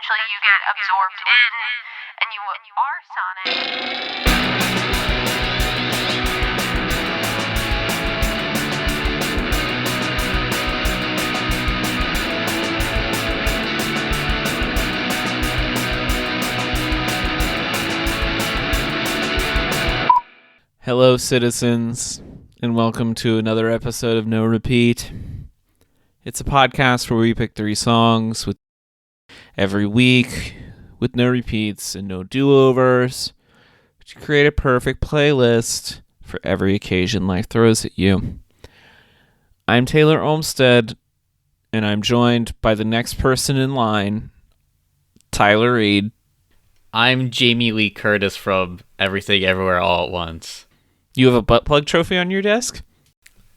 eventually you get absorbed in and you are Sonic. Hello, citizens, and welcome to another episode of No Repeat. It's a podcast where we pick 3 songs every week with no repeats and no do-overs to create a perfect playlist for every occasion life throws at you. I'm Taylor Olmstead, and I'm joined by the next person in line, Tyler Reed. I'm Jamie Lee Curtis from Everything Everywhere All at Once. You have a butt plug trophy on your desk?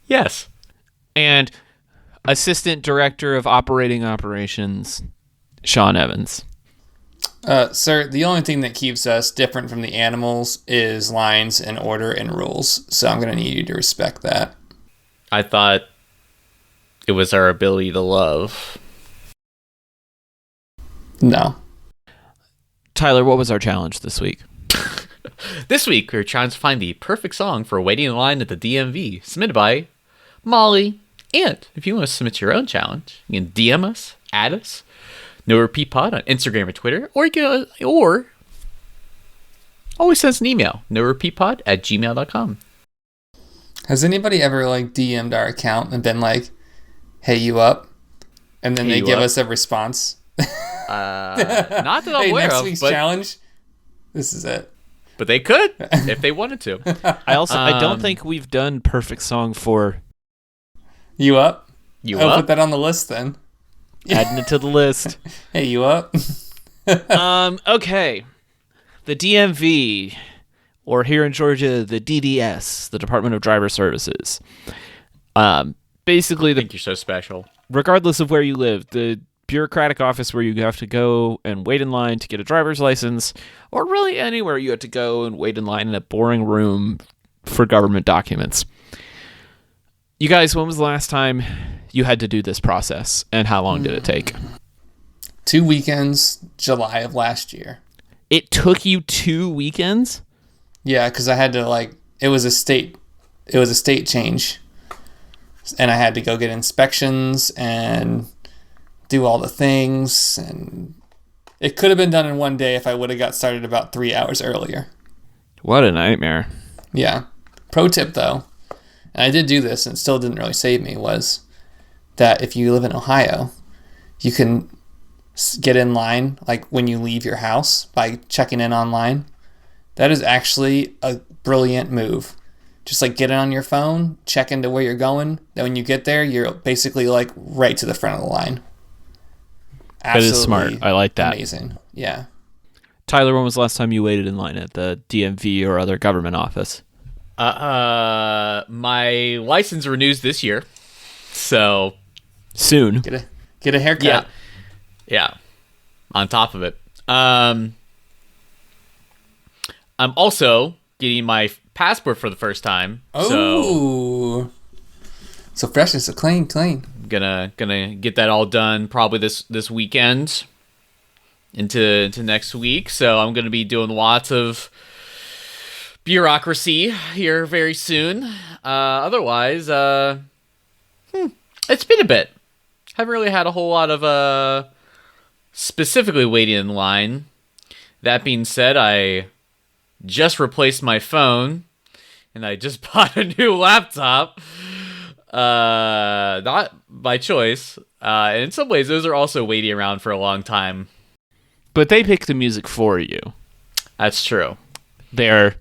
Yes. And Assistant Director of Operating Operations, Sean Evans. Sir, the only thing that keeps us different from the animals is lines and order and rules, so I'm going to need you to respect that. I thought it was our ability to love. No. Tyler, what was our challenge this week? This week, we're trying to find the perfect song for waiting in line at the DMV, submitted by Molly. And if you want to submit your own challenge, you can DM us, add us, No Repeat Pod on Instagram or Twitter, or you can, or always send us an email, norepeatpod@gmail.com. Has anybody ever DM'd our account and been like, "Hey, you up?" And then they give us a response? Not that I'm hey, aware next of, week's but challenge. This is it. But they could if they wanted to. I don't think we've done perfect song for You up? I'll put that on the list then. adding it to the list. Hey, you up? Okay. The DMV, or here in Georgia, the DDS, the Department of Driver Services. Basically, I think you're so special. Regardless of where you live, the bureaucratic office where you have to go and wait in line to get a driver's license, or really anywhere you have to go and wait in line in a boring room for government documents. You guys, when was the last time you had to do this process, and how long did it take? 2 weekends, July of last year. It took you 2 weekends? Yeah, because I had to it was a state change, and I had to go get inspections and do all the things, and it could have been done in one day if I would have got started about 3 hours earlier. What a nightmare. Yeah. Pro tip, though, and I did do this and it still didn't really save me, was that if you live in Ohio, you can get in line when you leave your house by checking in online. That is actually a brilliant move. Just get it on your phone, check into where you're going. Then when you get there, you're basically right to the front of the line. Absolutely, that is smart. I like that. Amazing. Yeah. Tyler, when was the last time you waited in line at the DMV or other government office? My license renews this year, so soon. Get a haircut. Yeah. On top of it, I'm also getting my passport for the first time. Oh. So fresh, so clean. Gonna get that all done probably this weekend into next week. So I'm gonna be doing lots of bureaucracy here very soon. Otherwise, it's been a bit. Haven't really had a whole lot of specifically waiting in line. That being said, I just replaced my phone and I just bought a new laptop. Not by choice. And in some ways, those are also waiting around for a long time. But they pick the music for you. That's true. They're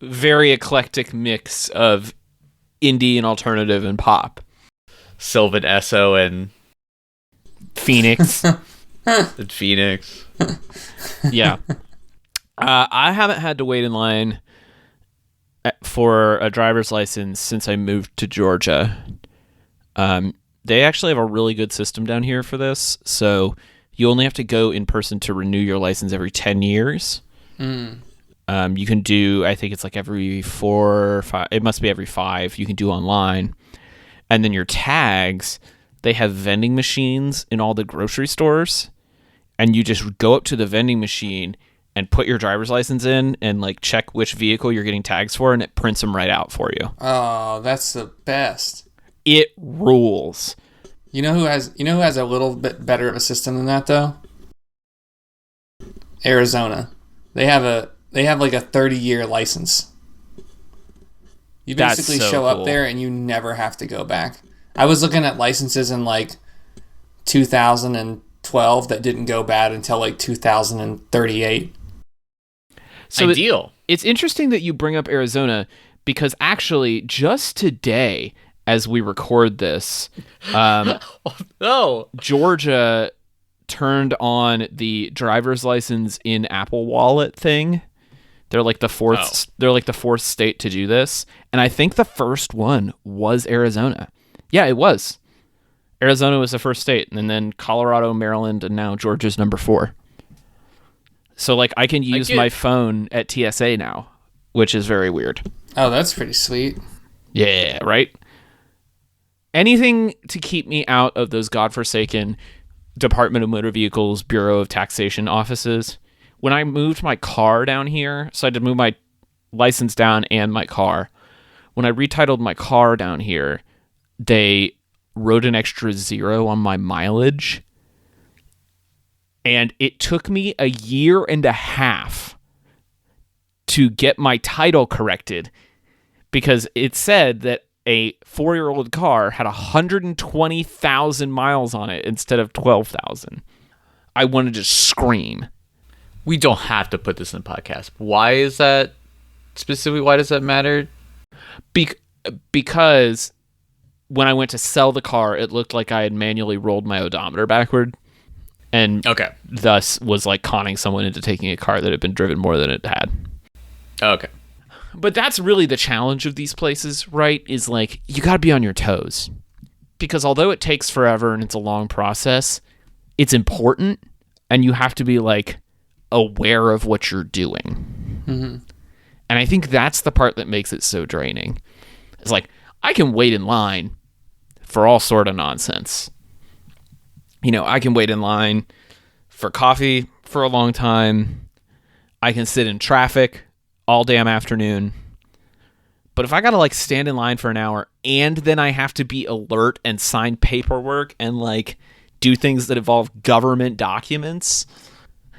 very eclectic mix of indie and alternative and pop. Sylvan Esso and Phoenix. and Phoenix. Yeah. I haven't had to wait in line for a driver's license since I moved to Georgia. They actually have a really good system down here for this. So you only have to go in person to renew your license every 10 years. You can do, I think it's every 4 or 5. It must be every 5. You can do online. And then your tags, they have vending machines in all the grocery stores. and you just go up to the vending machine and put your driver's license in and like check which vehicle you're getting tags for, and it prints them right out for you. Oh, that's the best. It rules. You know who has a little bit better of a system than that though? Arizona. They have like a 30-year license. You basically That's so show cool. up there and you never have to go back. I was looking at licenses in like 2012 that didn't go bad until like 2038. So Ideal. It's interesting that you bring up Arizona because actually just today, as we record this, No. Georgia turned on the driver's license in Apple Wallet thing. They're like the fourth. Oh. They're like the fourth state to do this, and I think the first one was Arizona. Yeah, it was. Arizona was the first state, and then Colorado, Maryland, and now Georgia's number 4. So like I can use my phone at TSA now, which is very weird. Oh, that's pretty sweet. Yeah, right? Anything to keep me out of those godforsaken Department of Motor Vehicles, Bureau of Taxation offices. When I moved my car down here, so I had to move my license down and my car. When I retitled my car down here, they wrote an extra 0 on my mileage. And it took me a year and a half to get my title corrected because it said that a 4-year-old car had 120,000 miles on it instead of 12,000. I wanted to scream. We don't have to put this in the podcast. Why is that specifically? Why does that matter? Because when I went to sell the car, it looked like I had manually rolled my odometer backward. And Okay. thus was like conning someone into taking a car that had been driven more than it had. Okay. But that's really the challenge of these places, right? Is like, you got to be on your toes. Because although it takes forever and it's a long process, it's important. And you have to be like aware of what you're doing. Mm-hmm. And I think that's the part that makes it so draining. It's like, I can wait in line for all sort of nonsense. You know, I can wait in line for coffee for a long time. I can sit in traffic all damn afternoon. But if I got to like stand in line for an hour and then I have to be alert and sign paperwork and like do things that involve government documents,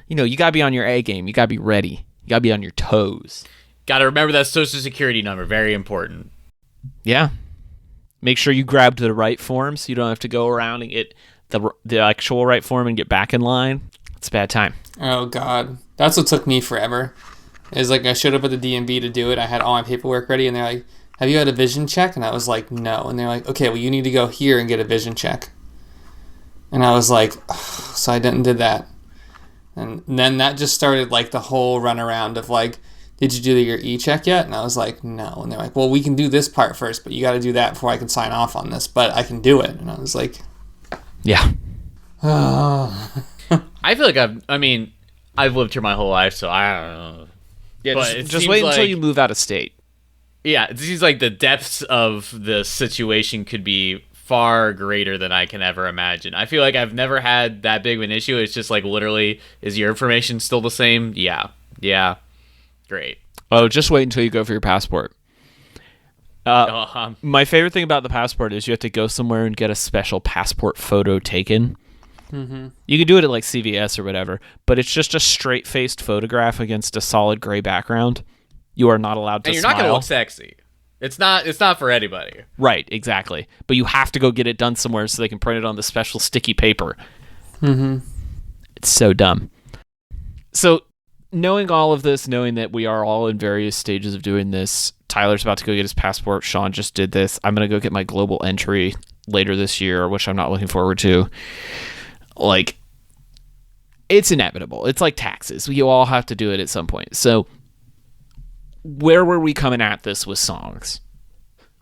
you know, you got to be on your A game. You got to be ready. You got to be on your toes. Got to remember that social security number. Very important. Yeah. Make sure you grabbed the right form so you don't have to go around and get the actual right form and get back in line. It's a bad time. Oh, God. That's what took me forever. Is like I showed up at the DMV to do it. I had all my paperwork ready, and they're like, have you had a vision check? And I was like, no. And they're like, okay, well, you need to go here and get a vision check. And I was like, oh, so I did that. And then that just started like the whole runaround of like, did you do your e-check yet? And I was like, no. And they're like, well, we can do this part first, but you got to do that before I can sign off on this. But I can do it. And I was like, Yeah. oh. I feel like I've lived here my whole life, so I don't know. Yeah, But it just seems wait until like- you move out of state. Yeah, it seems like the depths of the situation could be far greater than I can ever imagine. I feel like I've never had that big of an issue. It's just like literally, is your information still the same? Yeah. Great. Oh, just wait until you go for your passport. My favorite thing about the passport is you have to go somewhere and get a special passport photo taken. Mm-hmm. You can do it at like CVS or whatever, but it's just a straight-faced photograph against a solid gray background. You are not allowed to And you're smile. not going to look sexy. It's not for anybody. Right, exactly. But you have to go get it done somewhere so they can print it on the special sticky paper. Mm-hmm. It's so dumb. So, knowing all of this, knowing that we are all in various stages of doing this, Tyler's about to go get his passport. Sean just did this. I'm going to go get my global entry later this year, which I'm not looking forward to. Like, it's inevitable. It's like taxes. We all have to do it at some point. So, where were we coming at this with songs?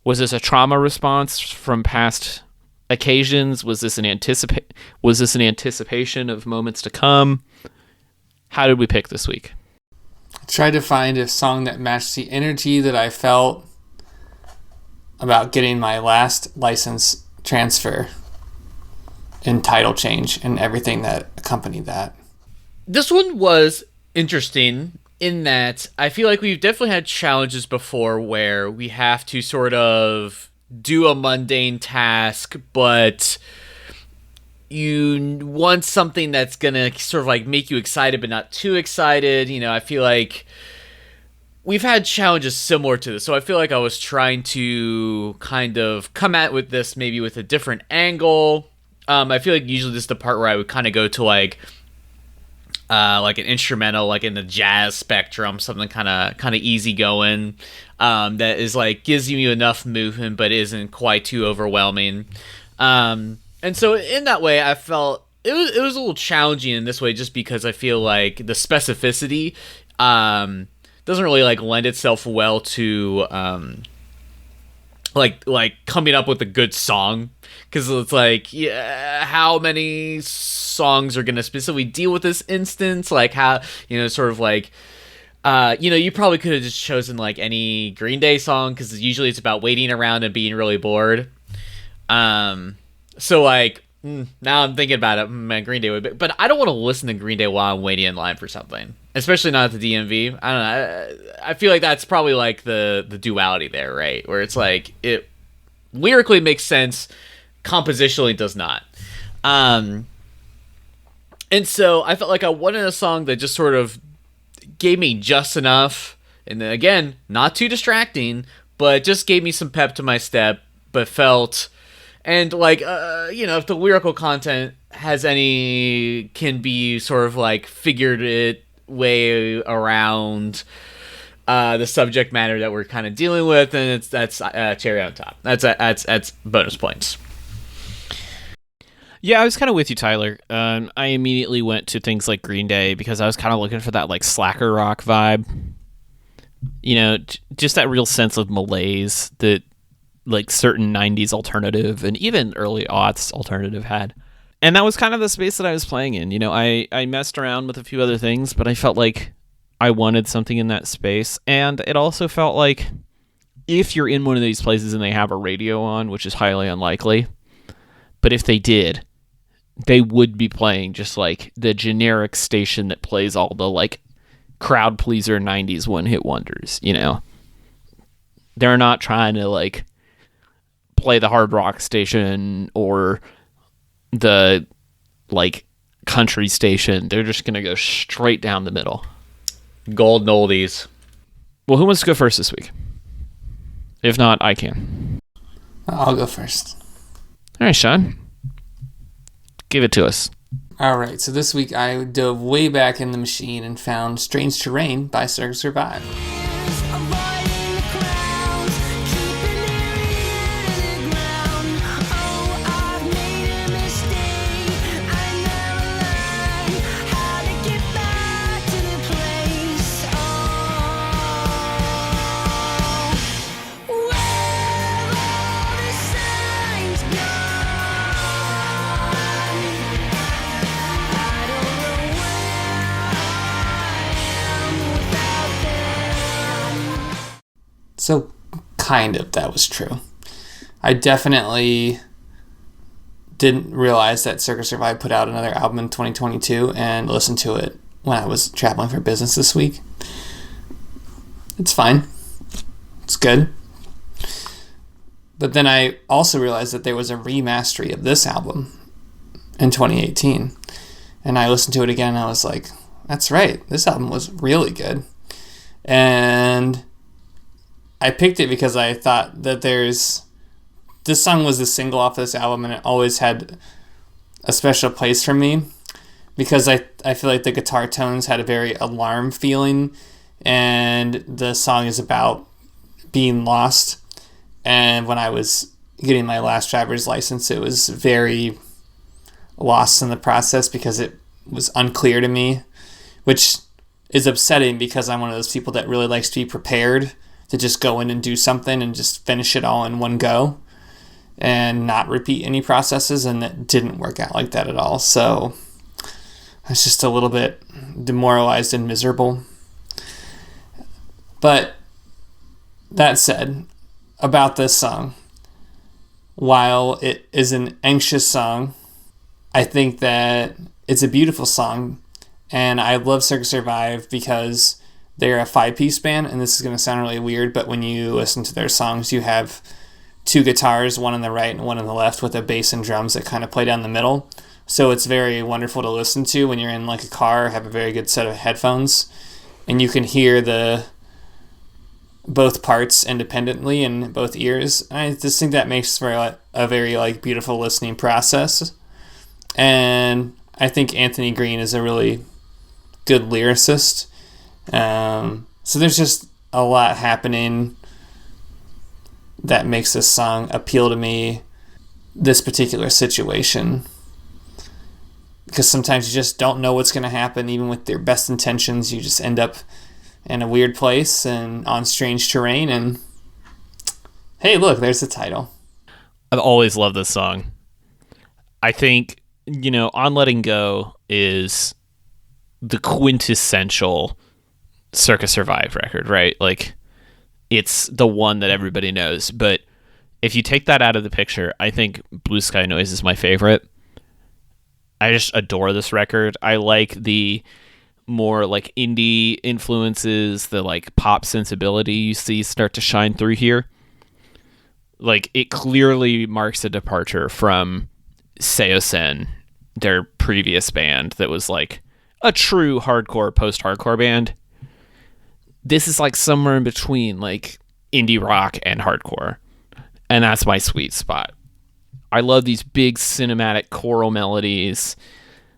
Was this a trauma response from past occasions? Was this an anticipation of moments to come? How did we pick this week? I tried to find a song that matched the energy that I felt about getting my last license transfer and title change and everything that accompanied that. This one was interesting in that I feel like we've definitely had challenges before where we have to sort of do a mundane task, but you want something that's gonna sort of like make you excited but not too excited. I feel like we've had challenges similar to this, so I feel like I was trying to kind of come at with this maybe with a different angle. I feel like usually this is the part where I would kind of go to like an instrumental, like in the jazz spectrum, something kind of easy going, that is like gives you enough movement but isn't quite too overwhelming. And so in that way, I felt it was a little challenging in this way, just because I feel like the specificity doesn't really like lend itself well to like coming up with a good song, because it's like, yeah, how many songs are gonna specifically deal with this instance? Like how, sort of like, you probably could have just chosen like any Green Day song, because usually it's about waiting around and being really bored. So like, now I'm thinking about it, man, Green Day would be, but I don't want to listen to Green Day while I'm waiting in line for something, especially not at the DMV. I don't know. I feel like that's probably like the duality there, right? Where it's like it lyrically makes sense, compositionally does not. And so I felt like I wanted a song that just sort of gave me just enough, and then again, not too distracting, but just gave me some pep to my step, but felt. And like, if the lyrical content can be sort of like figured it way around the subject matter that we're kind of dealing with, and that's cherry on top. That's bonus points. Yeah, I was kind of with you, Tyler. I immediately went to things like Green Day because I was kind of looking for that like slacker rock vibe. Just that real sense of malaise that like certain 90s alternative and even early aughts alternative had. And that was kind of the space that I was playing in. I messed around with a few other things, but I felt like I wanted something in that space. And it also felt like if you're in one of these places and they have a radio on, which is highly unlikely, but if they did, they would be playing just like the generic station that plays all the like crowd pleaser 90s one-hit wonders, They're not trying to like play the hard rock station or the like country station. They're just gonna go straight down the middle. Golden oldies. Well, who wants to go first this week? If not, I can. I'll go first. All right, Sean, give it to us. All right, so this week I dove way back in the machine and found Strange Terrain by Circus Survive. So, kind of, that was true. I definitely didn't realize that Circus Survive put out another album in 2022 and listened to it when I was traveling for business this week. It's fine. It's good. But then I also realized that there was a remastery of this album in 2018. And I listened to it again and I was like, that's right, this album was really good. And I picked it because I thought that this song was the single off this album, and it always had a special place for me because I feel like the guitar tones had a very alarm feeling, and the song is about being lost. And when I was getting my last driver's license, it was very lost in the process because it was unclear to me, which is upsetting because I'm one of those people that really likes to be prepared to just go in and do something and just finish it all in one go and not repeat any processes, and it didn't work out like that at all. So I was just a little bit demoralized and miserable. But that said, about this song, while it is an anxious song, I think that it's a beautiful song, And I love Circus Survive because they're a 5-piece band, and this is going to sound really weird, but when you listen to their songs, you have 2 guitars, one on the right and one on the left, with a bass and drums that kind of play down the middle. So it's very wonderful to listen to when you're in like a car, have a very good set of headphones, and you can hear the both parts independently in both ears. I just think that makes for a very like beautiful listening process. And I think Anthony Green is a really good lyricist. So there's just a lot happening that makes this song appeal to me, this particular situation. Because sometimes you just don't know what's going to happen, even with their best intentions. You just end up in a weird place and on strange terrain, and hey, look, there's the title. I've always loved this song. I think, On Letting Go is the quintessential Circus Survive record, right? Like, it's the one that everybody knows. But if you take that out of the picture, I think Blue Sky Noise is my favorite. I just adore this record. I like the more like indie influences, the like pop sensibility you see start to shine through here. Like, it clearly marks a departure from Seosen, their previous band that was like a true hardcore, post-hardcore band. This is like somewhere in between like indie rock and hardcore. And that's my sweet spot. I love these big cinematic choral melodies.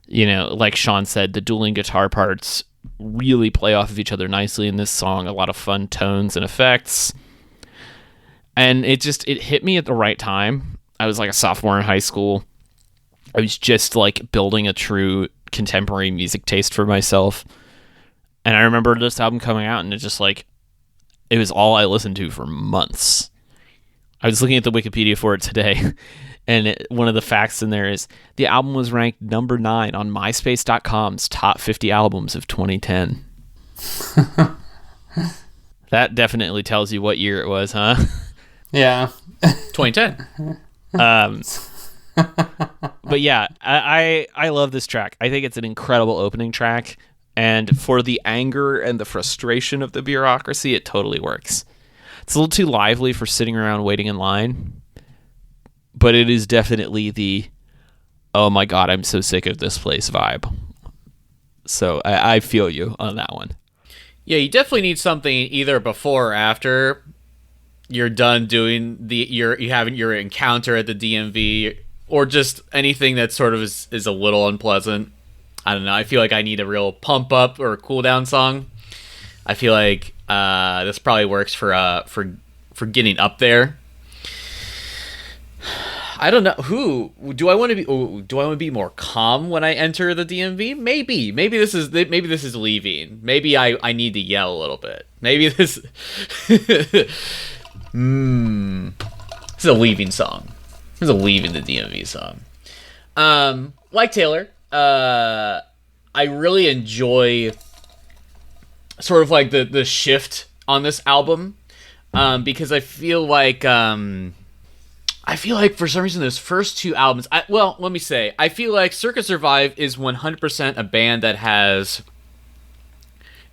Like Sean said, the dueling guitar parts really play off of each other nicely in this song. A lot of fun tones and effects. And it hit me at the right time. I was like a sophomore in high school. I was just like building a true contemporary music taste for myself. And I remember this album coming out, and it was all I listened to for months. I was looking at the Wikipedia for it today, and one of the facts in there is the album was ranked number 9 on MySpace.com's top 50 albums of 2010. That definitely tells you what year it was, huh? Yeah. 2010. But yeah, I love this track. I think it's an incredible opening track. And for the anger and the frustration of the bureaucracy, it totally works. It's a little too lively for sitting around waiting in line, but it is definitely the, oh my God, I'm so sick of this place vibe. So I feel you on that one. Yeah, you definitely need something either before or after you're done doing you having your encounter at the DMV, or just anything that sort of is a little unpleasant. I don't know. I feel like I need a real pump up or cool down song. I feel like this probably works for getting up there. I don't know. Do I want to be? Do I want to be more calm when I enter the DMV? Maybe this is leaving. Maybe I need to yell a little bit. Maybe this. This is a leaving song. This is a leaving the DMV song. Like Taylor. I really enjoy sort of like the shift on this album, because I feel like for some reason those first 2 albums, let me say, I feel like Circus Survive is 100% a band that has,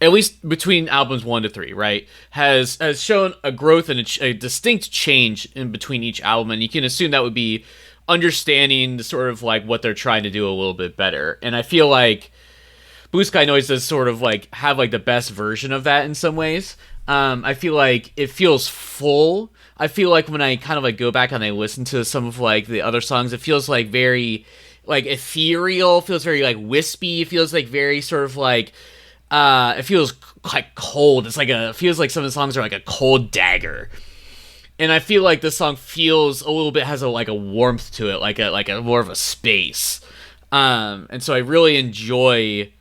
at least between albums 1 to 3, right, has shown a growth and a distinct change in between each album, and you can assume that would be understanding the sort of like what they're trying to do a little bit better. And I feel like Blue Sky Noise does sort of like have like the best version of that in some ways. I feel like it feels full. I feel like when I kind of like go back and I listen to some of like the other songs, it feels like very like ethereal, feels very like wispy, it feels like very sort of like it feels like cold. It feels like some of the songs are like a cold dagger. And I feel like this song feels a little bit, has a warmth to it, like a more of a space. And so I really enjoy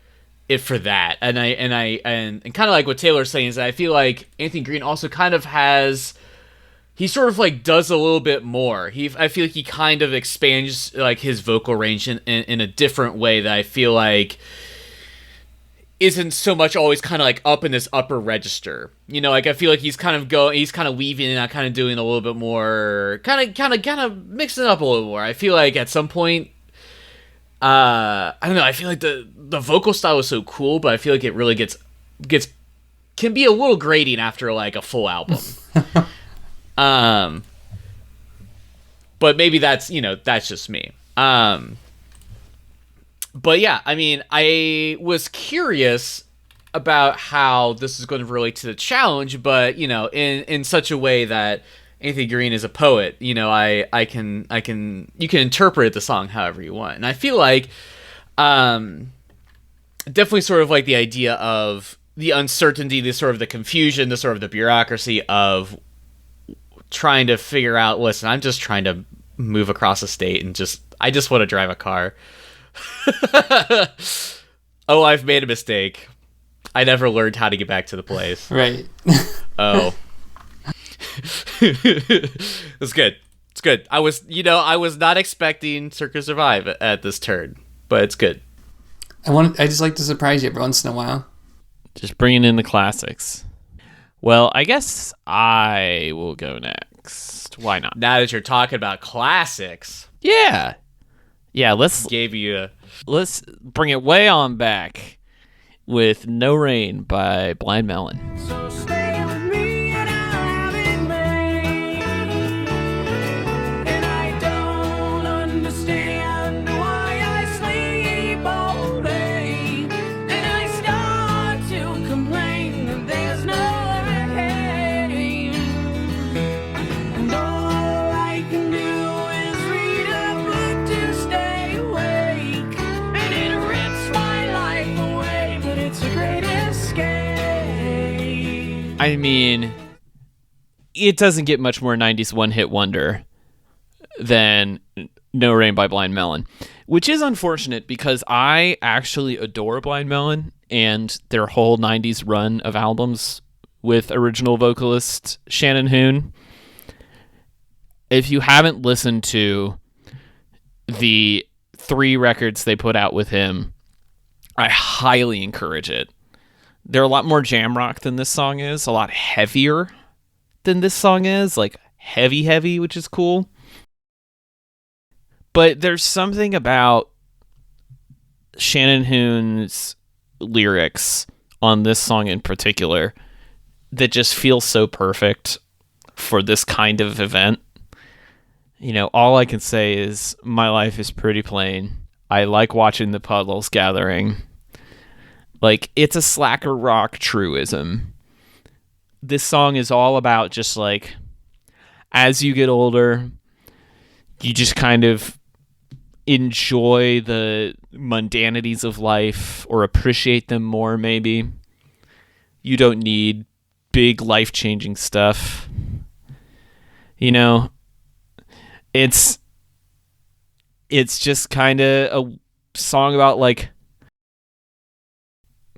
it for that. And kind of like what Taylor's saying is that I feel like Anthony Green also kind of he sort of like does a little bit more. I feel like he kind of expands like his vocal range in a different way that I feel like isn't so much always kind of like up in this upper register. Like I feel like he's kind of weaving and kind of doing a little bit more, kind of mixing it up a little more. I feel like at some point, I don't know. I feel like the vocal style is so cool, but I feel like it really gets can be a little grating after like a full album. But maybe that's just me. But yeah, I mean, I was curious about how this is going to relate to the challenge, but in such a way that Anthony Green is a poet. You can you can interpret the song however you want, and I feel like, definitely sort of like the idea of the uncertainty, the sort of the confusion, the sort of the bureaucracy of trying to figure out. Listen, I'm just trying to move across the state, and I just want to drive a car. Oh, I've made a mistake. I never learned how to get back to the place. Right. Oh. It's good. It's good. I was not expecting Cirque du Survive at this turn, but it's good. I just like to surprise you every once in a while. Just bringing in the classics. Well, I guess I will go next. Why not? Now that you're talking about classics. Yeah. Yeah, let's bring it way on back with No Rain by Blind Melon. So stay with me and I'll have it made. And I don't understand why I sleep all day. And I start to complain that there's no rain. And all I can do is read a book to stay awake. And it rips my life away, but it's a great escape. I mean, it doesn't get much more 90s one-hit wonder than No Rain by Blind Melon, which is unfortunate because I actually adore Blind Melon and their whole 90s run of albums with original vocalist Shannon Hoon. If you haven't listened to the 3 records they put out with him, I highly encourage it. They're a lot more jam rock than this song is, a lot heavier than this song is, like heavy, which is cool. But there's something about Shannon Hoon's lyrics on this song in particular that just feels so perfect for this kind of event. All I can say is my life is pretty plain. I like watching the puddles gathering. Like, it's a slacker rock truism. This song is all about just like, as you get older, you just kind of enjoy the mundanities of life or appreciate them more, maybe. You don't need big life-changing stuff. It's just kind of a song about like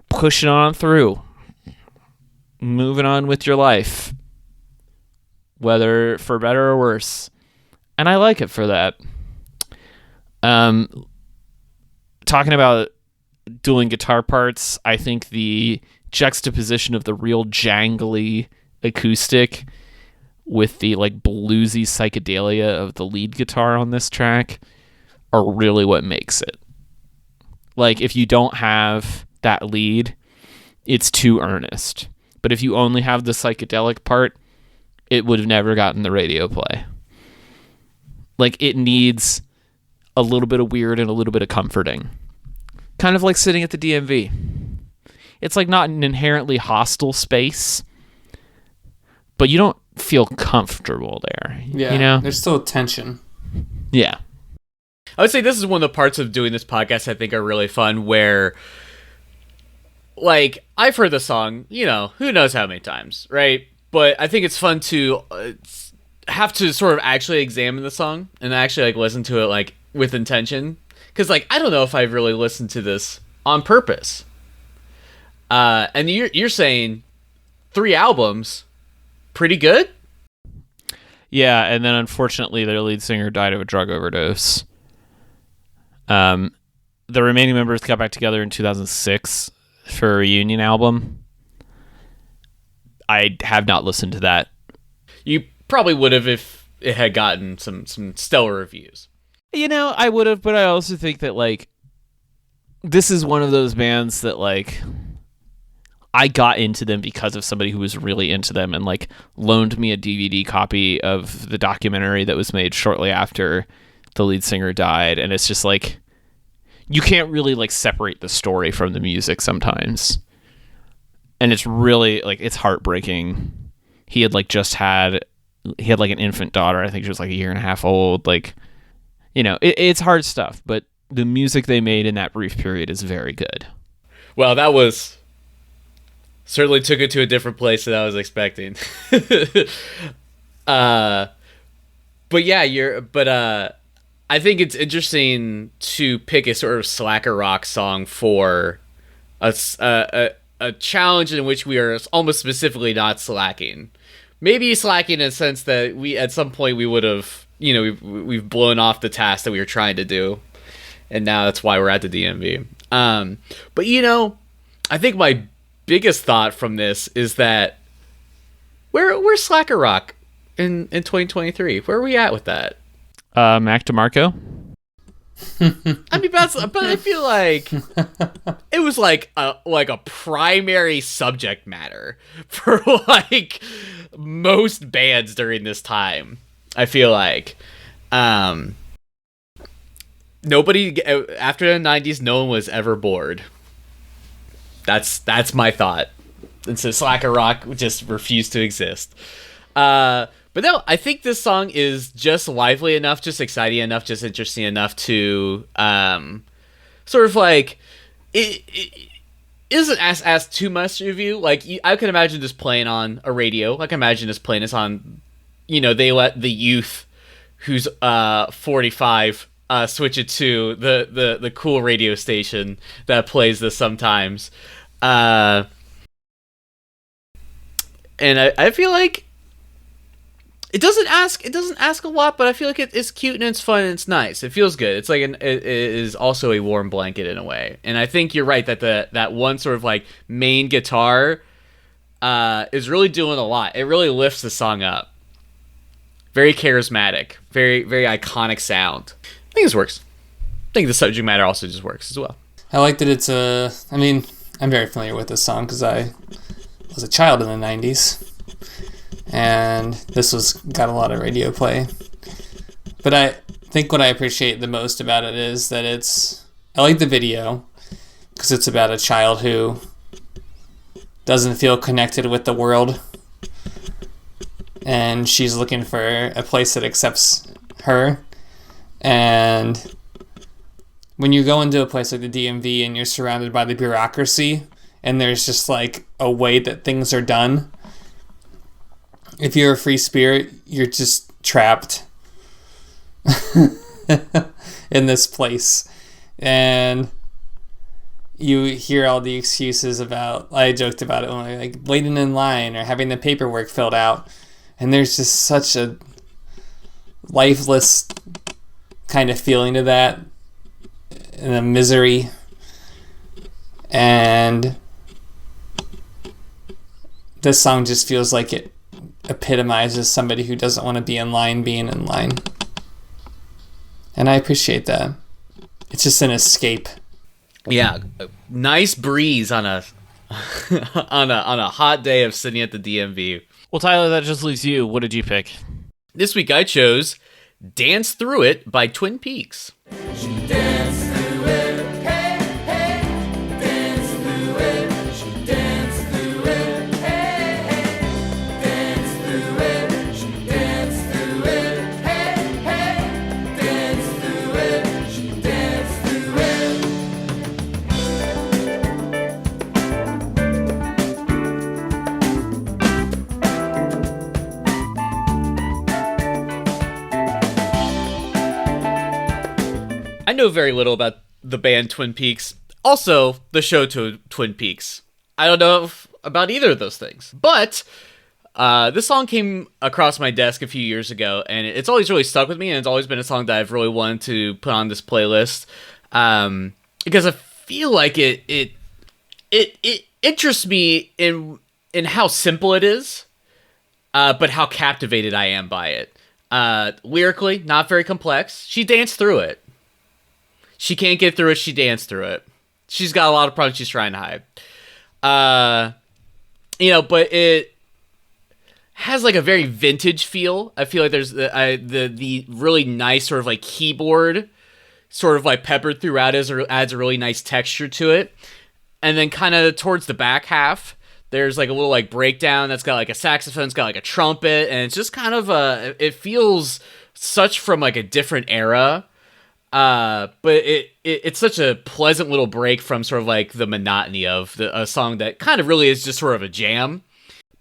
pushing on through, moving on with your life, whether for better or worse. And I like it for that. Talking about dueling guitar parts, I think the juxtaposition of the real jangly acoustic with the like bluesy psychedelia of the lead guitar on this track are really what makes it. Like, if you don't have that lead, it's too earnest. But if you only have the psychedelic part, it would have never gotten the radio play. Like, it needs a little bit of weird and a little bit of comforting. Kind of like sitting at the DMV. It's like not an inherently hostile space, but you don't feel comfortable there. Yeah, there's still tension. Yeah. I would say this is one of the parts of doing this podcast I think are really fun, where, like, I've heard the song, who knows how many times, right? But I think it's fun to have to sort of actually examine the song and actually, like, listen to it, like, with intention. Because, like, I don't know if I've really listened to this on purpose. And you're saying 3 albums, pretty good? Yeah, and then unfortunately their lead singer died of a drug overdose. The remaining members got back together in 2006 for a reunion album. I have not listened to that. You probably would have if it had gotten some stellar reviews. I would have, but I also think that, like, this is one of those bands that like I got into them because of somebody who was really into them and like loaned me a DVD copy of the documentary that was made shortly after the lead singer died. And it's just like, you can't really like separate the story from the music sometimes. And it's really like, it's heartbreaking. He had like he had like an infant daughter. I think she was like a year and a half old. Like, you know, it's hard stuff, but the music they made in that brief period is very good. Well, that was certainly took it to a different place than I was expecting. But yeah, I think it's interesting to pick a sort of slacker rock song for a challenge in which we are almost specifically not slacking. Maybe slacking in a sense that we at some point we would have, you know, we've blown off the task that we were trying to do, and now that's why we're at the DMV. But you know, I think my biggest thought from this is that we're slacker rock in 2023. Where are we at with that? Mac DeMarco. I mean, but I feel like it was like a primary subject matter for like most bands during this time. I feel like nobody after the 90s, no one was ever bored. That's my thought. And so slacker rock just refused to exist. But no, I think this song is just lively enough, just exciting enough, just interesting enough to sort of like it isn't ask too much of you. Like I could imagine this playing on a radio. I can imagine this playing this on, you know, they let the youth who's 45 switch it to the cool radio station that plays this sometimes. And I feel like it doesn't ask a lot, but I feel like it's cute and it's fun and it's nice. It feels good. It's like it is also a warm blanket in a way. And I think you're right that that one sort of like main guitar is really doing a lot. It really lifts the song up. Very charismatic, very very iconic sound. I think this works. I think the subject matter also just works as well. I like that it's I mean, I'm very familiar with this song because I was a child in the 90s. And this got a lot of radio play. But I think what I appreciate the most about it is that I like the video because it's about a child who doesn't feel connected with the world. And she's looking for a place that accepts her. And when you go into a place like the DMV and you're surrounded by the bureaucracy and there's just like a way that things are done, if you're a free spirit, you're just trapped in this place. And you hear all the excuses about, I joked about it when I like waiting in line or having the paperwork filled out. And there's just such a lifeless kind of feeling to that and a misery. And this song just feels like it epitomizes somebody who doesn't want to be in line being in line. And I appreciate that. It's just an escape. Yeah, nice breeze on a on a hot day of sitting at the DMV. Well, Tyler, that just leaves you. What did you pick? This week I chose Dance Through It by Twin Peaks. I know very little about the band Twin Peaks. Also, the show to Twin Peaks. I don't know about either of those things. But this song came across my desk a few years ago, and it's always really stuck with me, and it's always been a song that I've really wanted to put on this playlist. Because I feel like it interests me in how simple it is, but how captivated I am by it. Lyrically, not very complex. She danced through it. She can't get through it, she danced through it. she's got a lot of problems she's trying to hide. But it has like a very vintage feel. I feel like there's the really nice sort of like keyboard sort of like peppered throughout adds a really nice texture to it. And then kind of towards the back half, there's like a little like breakdown that's got like a saxophone, it's got like a trumpet, and it's just kind of it feels such from like a different era. But it's such a pleasant little break from sort of like the monotony of a song that kind of really is just sort of a jam.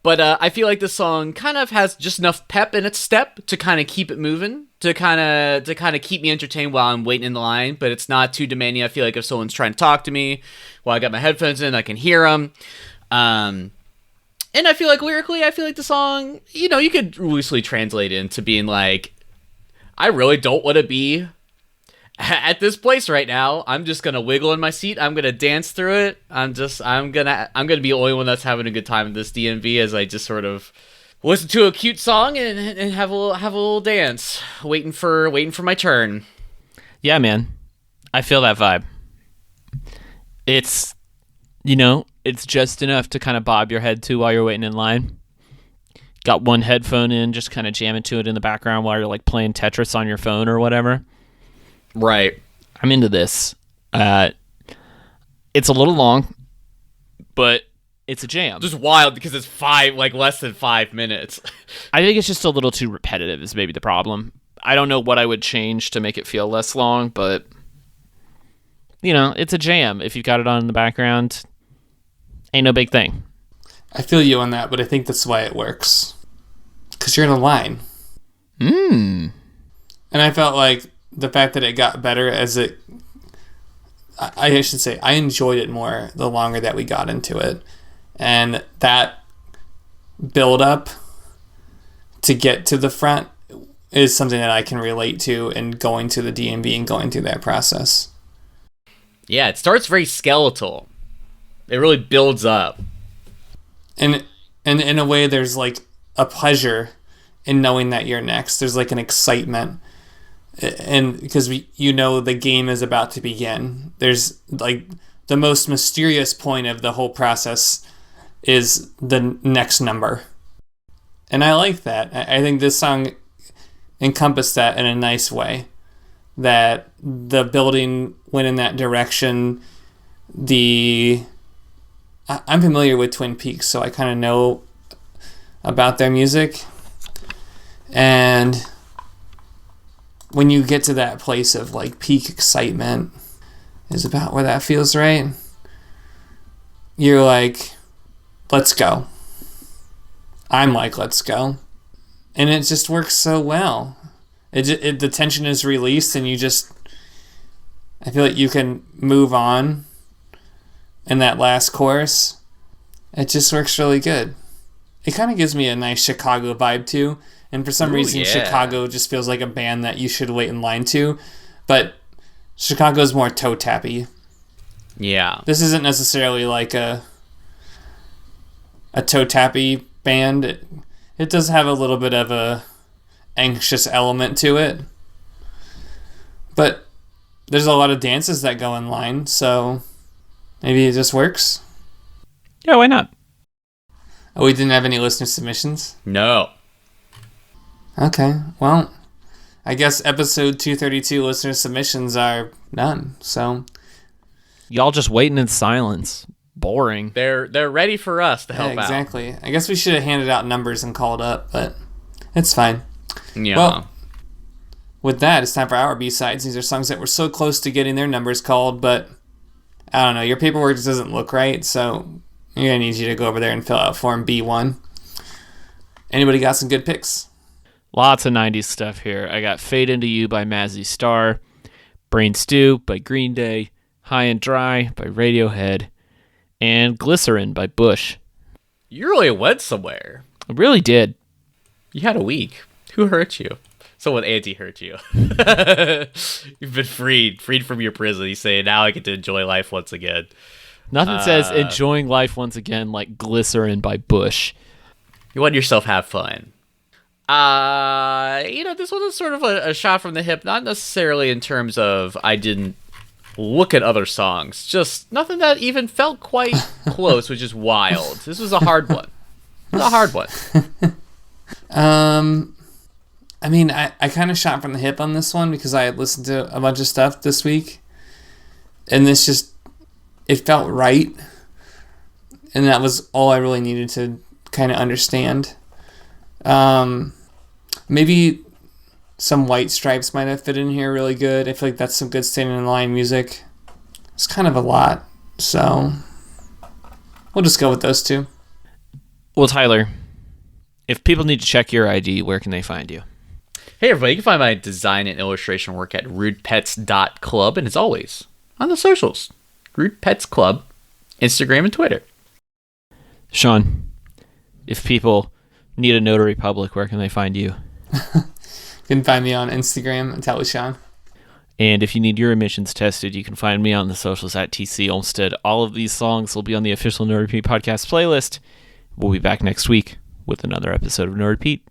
But I feel like this song kind of has just enough pep in its step to kind of keep it moving, to kind of keep me entertained while I'm waiting in the line. But it's not too demanding. I feel like if someone's trying to talk to me while I got my headphones in, I can hear them. And I feel like lyrically, the song, you could loosely translate it into being like, I really don't want to be at this place right now. I'm just gonna wiggle in my seat. I'm gonna dance through it. I'm gonna be the only one that's having a good time at this DMV as I just sort of listen to a cute song and have a little dance, waiting for my turn. Yeah, man, I feel that vibe. It's it's just enough to kind of bob your head to while you're waiting in line. Got one headphone in, just kind of jamming to it in the background while you're like playing Tetris on your phone or whatever. Right. I'm into this. It's a little long, but it's a jam. Just wild because it's less than 5 minutes. I think it's just a little too repetitive is maybe the problem. I don't know what I would change to make it feel less long, but it's a jam. If you've got it on in the background, ain't no big thing. I feel you on that, but I think that's why it works. Because you're in a line. And I felt like the fact that it got better as I should say, I enjoyed it more the longer that we got into it. And that build up to get to the front is something that I can relate to in going to the DMV and going through that process. Yeah, it starts very skeletal. It really builds up. And in a way, there's like a pleasure in knowing that you're next. There's like an excitement. And because the game is about to begin. There's like the most mysterious point of the whole process is the next number. And I like that. I think this song encompassed that in a nice way. That the building went in that direction. I'm familiar with Twin Peaks, so I kind of know about their music. And when you get to that place of like peak excitement is about where that feels right. You're like, let's go. I'm like, let's go. And it just works so well. The tension is released and I feel like you can move on in that last chorus. It just works really good. It kind of gives me a nice Chicago vibe too. And for some reason, yeah. Chicago just feels like a band that you should wait in line to. But Chicago's more toe-tappy. Yeah. This isn't necessarily like a toe-tappy band. It does have a little bit of a anxious element to it. But there's a lot of dances that go in line, so maybe it just works. Yeah, why not? Oh, we didn't have any listener submissions? No. Okay, well, I guess episode 232 listener submissions are none, so... Y'all just waiting in silence. Boring. They're ready for us to help out. Exactly. I guess we should have handed out numbers and called up, but it's fine. Yeah. Well, with that, it's time for our B-sides. These are songs that were so close to getting their numbers called, but I don't know, your paperwork just doesn't look right, so you're going to need you to go over there and fill out Form B1. Anybody got some good picks? Lots of 90s stuff here. I got Fade Into You by Mazzy Star, Brain Stew by Green Day, High and Dry by Radiohead, and Glycerin by Bush. You really went somewhere. I really did. You had a week. Who hurt you? Someone anti-hurt you. You've been freed from your prison. You say, now I get to enjoy life once again. Nothing says enjoying life once again like Glycerin by Bush. You let yourself have fun. This one is sort of a shot from the hip, not necessarily in terms of I didn't look at other songs. Just nothing that even felt quite close, which is wild. This was a hard one. A hard one. I mean, I kind of shot from the hip on this one because I had listened to a bunch of stuff this week. And this just, it felt right. And that was all I really needed to kind of understand. Maybe some White Stripes might have fit in here really good. I feel like that's some good standing in line music. It's kind of a lot. So we'll just go with those two. Well, Tyler, if people need to check your ID, where can they find you? Hey everybody, you can find my design and illustration work at rudepets.club, and as always, on the socials, Rude Pets Club, Instagram and Twitter. Sean, if people need a notary public, where can they find you? You can find me on Instagram, Sean. And if you need your emissions tested, you can find me on the socials at TC Olmstead. All of these songs will be on the official No Repeat podcast playlist. We'll be back next week with another episode of No Repeat.